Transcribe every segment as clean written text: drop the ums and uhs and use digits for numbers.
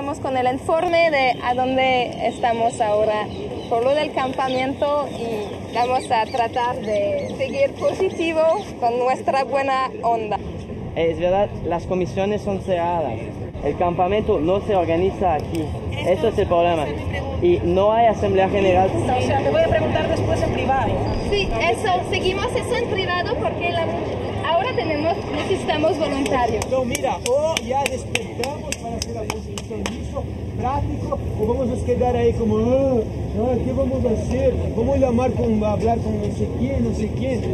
empezamos con el informe de a dónde estamos ahora por lo del campamento y vamos a tratar de seguir positivo con nuestra buena onda. Es verdad, las comisiones son cerradas. El campamento no se organiza aquí. Eso es el problema. Y no hay asamblea general. O sea, te voy a preguntar después en privado. Sí, seguimos eso en privado porque ahora necesitamos voluntarios. No, mira, o ya despertamos para hacer la construcción listo, práctico, o vamos a quedar ahí como, ¿qué vamos a hacer? Vamos a hablar con no sé quién.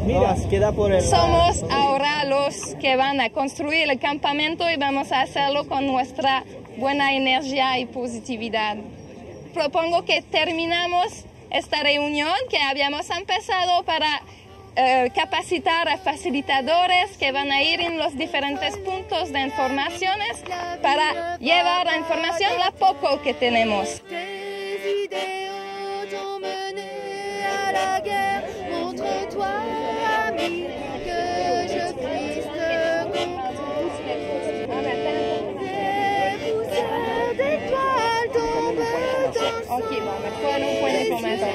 Mira, queda por el... Somos ahora los que van a construir el campamento y vamos a hacerlo con nuestra buena energía y positividad. Propongo que terminamos esta reunión que habíamos empezado para capacitar a facilitadores que van a ir en los diferentes puntos de informaciones para llevar la información la poco que tenemos. Ok, bon, mais pas un point d'information.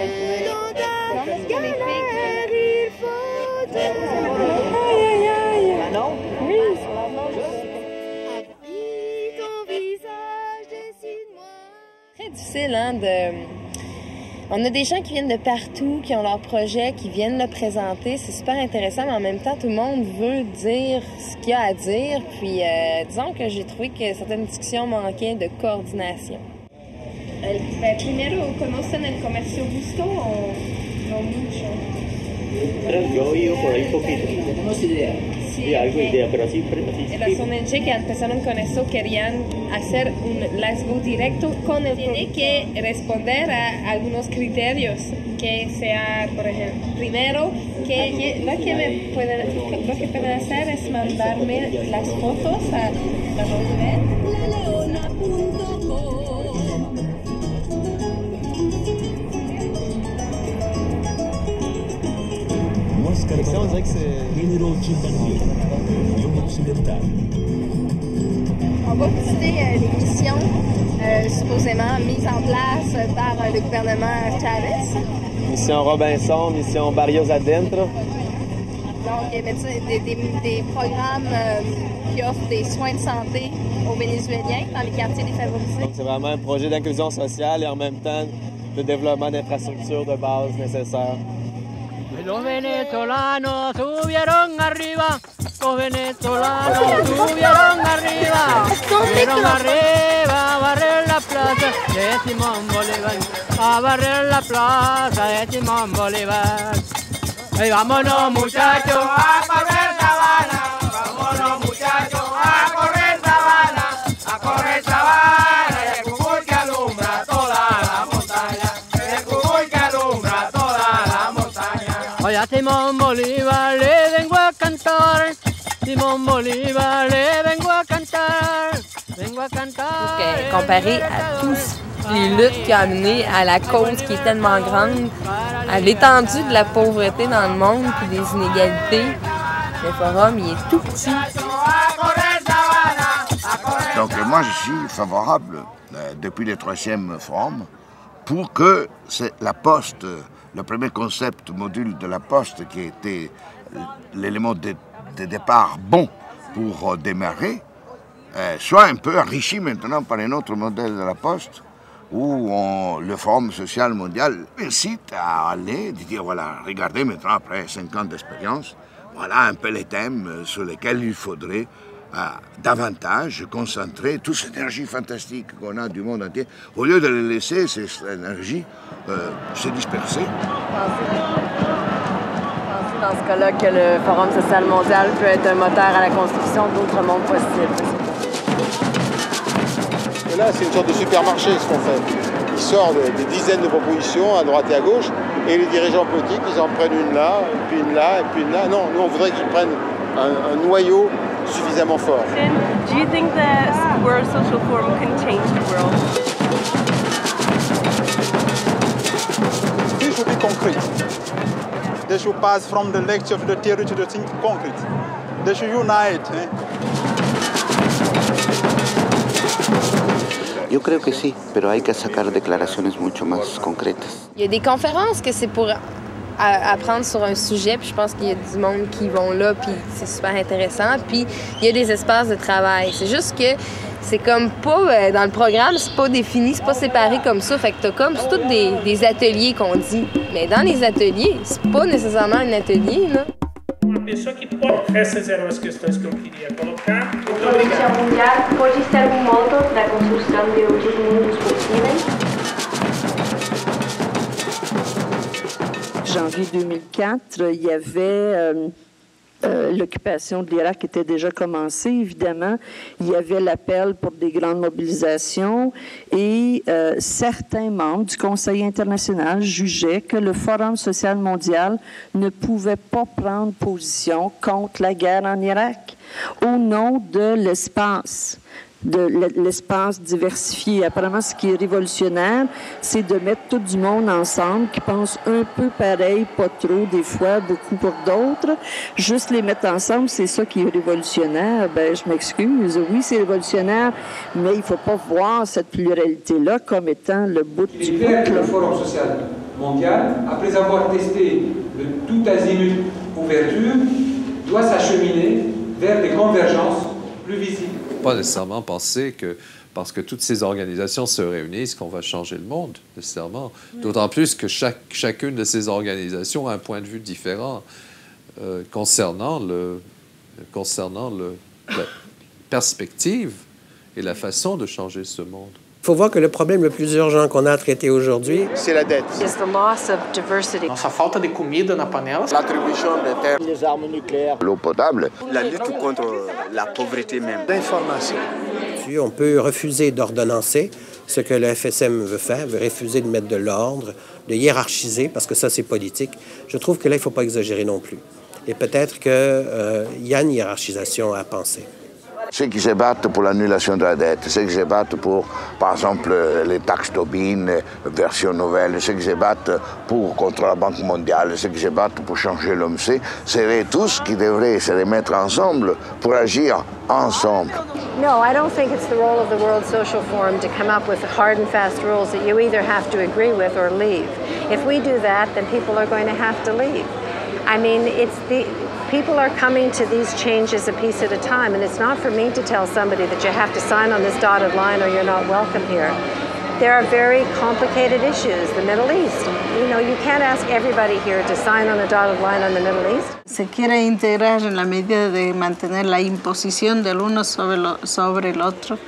Non? Oui. Très difficile, hein, On a des gens qui viennent de partout, qui ont leur projet, qui viennent le présenter. C'est super intéressant, mais en même temps, tout le monde veut dire ce qu'il y a à dire. Puis, disons que j'ai trouvé que certaines discussions manquaient de coordination. Primero conocen el comercio justo o no mucho. Yo he ido por ahí poquito. Tenemos idea. Sí, algo de idea, pero así. Las ONG que empezaron con eso querían hacer un enlace directo con el tiene que responder a algunos criterios que sea, por ejemplo, primero lo que pueden hacer es mandarme las fotos a la red. Ça, on dirait que c'est... On va visiter les missions supposément mises en place par le gouvernement Chavez. Mission Robinson, mission Barrios Adentro. Donc, des programmes qui offrent des soins de santé aux Vénézuéliens dans les quartiers défavorisés. Donc, c'est vraiment un projet d'inclusion sociale et en même temps de développement d'infrastructures de base nécessaires. Los venezolanos subieron arriba, los venezolanos subieron arriba, subieron arriba a barrer la plaza de Simón Bolívar, a barrer la plaza de Simón Bolívar. Y vámonos muchachos a correr sabana, vámonos muchachos a correr sabana, a correr sabana, y el Cucuy que alumbra toda la montaña, el Cucuy que alumbra toda la montaña. Hoy a Simón Bolívar le vengo a cantar, Simón Bolívar le vengo a cantar, vengo a cantar. Comparé à tous les luttes qui ont amené à la cause qui est tellement grande, à l'étendue de la pauvreté dans le monde et des inégalités, le forum il est tout petit. Donc moi je suis favorable depuis le 3e forum pour que la Poste, le premier concept module de la Poste qui était l'élément de départ bon pour démarrer, soit un peu enrichi maintenant par un autre modèle de la Poste où le Forum social mondial incite à aller, de dire voilà, regardez maintenant après 5 ans d'expérience, voilà un peu les thèmes sur lesquels il faudrait davantage concentrer toute cette énergie fantastique qu'on a du monde entier, au lieu de laisser cette énergie se disperser. Pensez dans ce cas-là que le Forum social mondial peut être un moteur à la construction d'autres mondes possibles. Et là, c'est une sorte de supermarché ce qu'on fait. Ils sortent des dizaines de propositions à droite et à gauche, et les dirigeants politiques, ils en prennent une là, et puis une là, et puis une là. Non, nous on voudrait qu'ils prennent un noyau suffisamment fort. Do you think the World Social Forum can change the world? This should be concrete. They should pass from the lecture to the theory to the thing concrete. They should unite. Yo creo que sí, pero hay que sacar declaraciones mucho más concretas. Il y a des conférences que c'est pour apprendre sur un sujet, puis je pense qu'il y a du monde qui vont là, puis c'est super intéressant. Puis il y a des espaces de travail. C'est juste que c'est comme pas dans le programme, c'est pas défini, c'est pas séparé comme ça. Fait que t'as comme c'est tous des ateliers qu'on dit. Mais dans les ateliers, c'est pas nécessairement un atelier, là. Pessoa que pode. Essas eram as questões que eu queria colocar. Muito obrigada. Mundial, pode existir algum modo da construção de outros mundos possíveis? Janvier 2004, il y avait l'occupation de l'Irak était déjà commencée, évidemment. Il y avait l'appel pour des grandes mobilisations et certains membres du Conseil international jugeaient que le Forum social mondial ne pouvait pas prendre position contre la guerre en Irak au nom de l'espace diversifié. Apparemment, ce qui est révolutionnaire, c'est de mettre tout du monde ensemble qui pense un peu pareil, pas trop, des fois, beaucoup pour d'autres. Juste les mettre ensemble, c'est ça qui est révolutionnaire. Ben, je m'excuse. Oui, c'est révolutionnaire, mais il ne faut pas voir cette pluralité-là comme étant le bout du bout. Le Forum social mondial, après avoir testé le tout azimut ouverture, doit s'acheminer vers des convergences plus visibles. Pas nécessairement penser que parce que toutes ces organisations se réunissent qu'on va changer le monde, nécessairement. D'autant plus que chacune de ces organisations a un point de vue différent concernant la perspective et la façon de changer ce monde. Il faut voir que le problème le plus urgent qu'on a à traiter aujourd'hui, c'est la dette. Is the loss of diversity. Nossa falta de comida na panela. L'attribution des terres. Les armes nucléaires. L'eau potable. La lutte contre la pauvreté même. L'information. on peut refuser d'ordonnancer, ce que le FSM veut faire, veut refuser de mettre de l'ordre, de hiérarchiser, parce que ça, c'est politique. Je trouve que là, il ne faut pas exagérer non plus. Et peut-être qu'il y a une hiérarchisation à penser. Ceux qui se battent pour l'annulation de la dette, ceux qui se battent pour, par exemple, les taxes Tobin, version nouvelle, ceux qui se battent contre la Banque mondiale, ceux qui se battent pour changer l'OMC, seraient tous qui devraient se remettre ensemble pour agir ensemble. No, I don't think it's the role of the World Social Forum to come up with hard and fast rules that you either have to agree with or leave. If we do that, then people are going to have to leave. I mean, people are coming to these changes a piece at a time, and it's not for me to tell somebody that you have to sign on this dotted line or you're not welcome here. There are very complicated issues. The Middle East, you know, you can't ask everybody here to sign on a dotted line on the Middle East. Se quiere integrar en la medida de mantener la imposición del uno sobre el otro,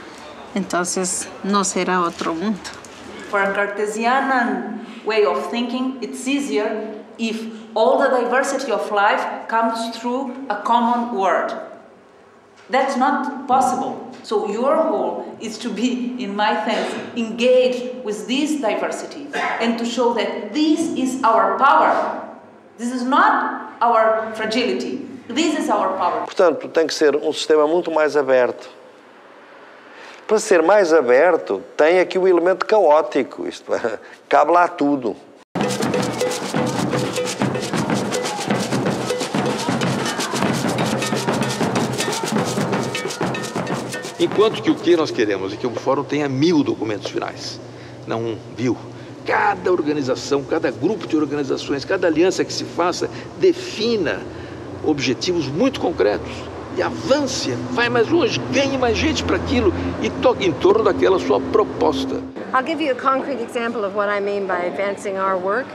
entonces no será otro mundo. For a Cartesian way of thinking, it's easier if all the diversity of life comes through a common word. That's not possible. So your role is to be, in my sense, engaged with this diversity and to show that this is our power. This is not our fragility. This is our power. Portanto, tem que ser sistema muito mais aberto. Para ser mais aberto, tem aqui o elemento caótico. Isto é, cabe lá tudo. Enquanto que o que nós queremos é que o fórum tenha 1000 documentos finais, não 1000. Cada organização, cada grupo de organizações, cada aliança que se faça, defina objetivos muito concretos e avance, vai mais longe, ganhe mais gente para aquilo e toque em torno daquela sua proposta. I'll give you a concrete example of what I mean by advancing our work.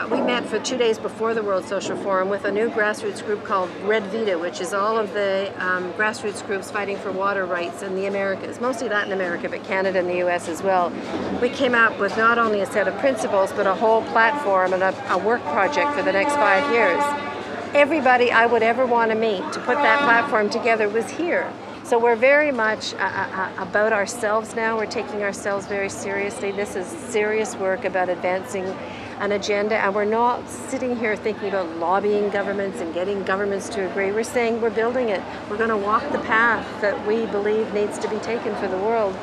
We met for 2 days before the World Social Forum with a new grassroots group called Red Vita, which is all of the grassroots groups fighting for water rights in the Americas, mostly Latin America, but Canada and the US as well. We came up with not only a set of principles, but a whole platform and a work project for the next 5 years. Everybody I would ever want to meet to put that platform together was here. So we're very much about ourselves now. We're taking ourselves very seriously. This is serious work about advancing an agenda, and we're not sitting here thinking about lobbying governments and getting governments to agree. We're saying we're building it. We're going to walk the path that we believe needs to be taken for the world.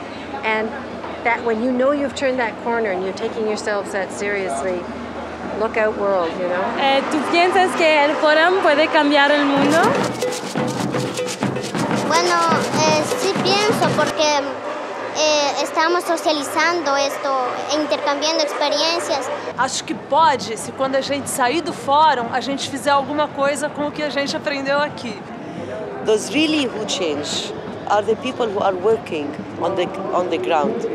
And that when you know you've turned that corner and you're taking yourselves that seriously, look out world, you know. ¿Tú piensas que el fórum puede cambiar el mundo? Bueno, sí pienso porque estamos socializando esto, intercambiando experiências. Acho que pode, se quando a gente sair do fórum, a gente fizer alguma coisa com o que a gente aprendeu aqui. Those really who change are the people who are working on the ground.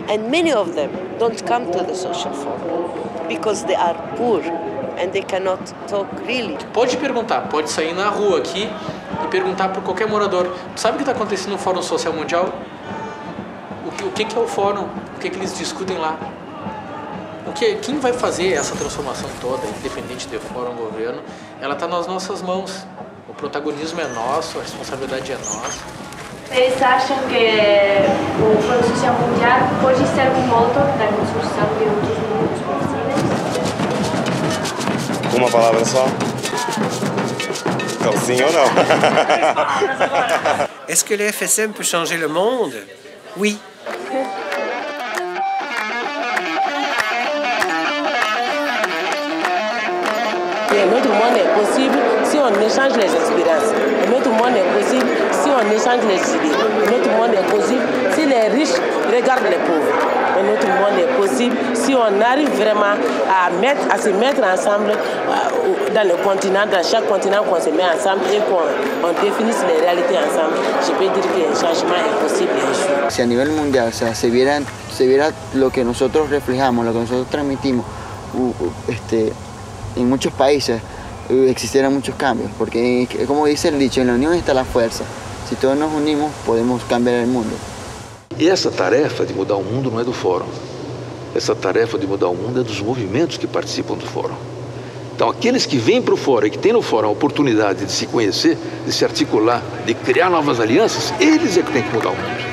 And many of them don't come to the social forum because they are poor and they cannot talk really. Pode perguntar, pode sair na rua aqui e perguntar para qualquer morador: sabe o que está acontecendo no Fórum Social Mundial? O que é o fórum? O que eles discutem lá? Quem vai fazer essa transformação toda, independente do fórum ou governo? Ela está nas nossas mãos. O protagonismo é nosso, a responsabilidade é nossa. Vocês acham que o Fórum Social Mundial pode ser motor da construção de outros mundos possíveis? Uma palavra só? Então sim ou não? Est-ce que le FSM peut changer le monde? Oui. Notre monde est possible si on échange les expériences. Notre monde est possible si on échange les idées. Notre monde est possible si les riches regardent les pauvres. Notre monde est possible si on arrive vraiment à se mettre ensemble dans le continent, dans chaque continent qu'on se met ensemble et qu'on définisse les réalités ensemble. Je peux dire que el changement est possible un jour. Si a nivel mundial, o sea, se viera lo que nosotros reflejamos, lo que nosotros transmitimos, en muchos países existieran muchos cambios, porque como dice el dicho, en la unión está la fuerza. Si todos nos unimos, podemos cambiar el mundo. E essa tarefa de mudar o mundo não é do fórum. Essa tarefa de mudar o mundo é dos movimentos que participam do fórum. Então, aqueles que vêm para o fórum e que têm no fórum a oportunidade de se conhecer, de se articular, de criar novas alianças, eles é que têm que mudar o mundo.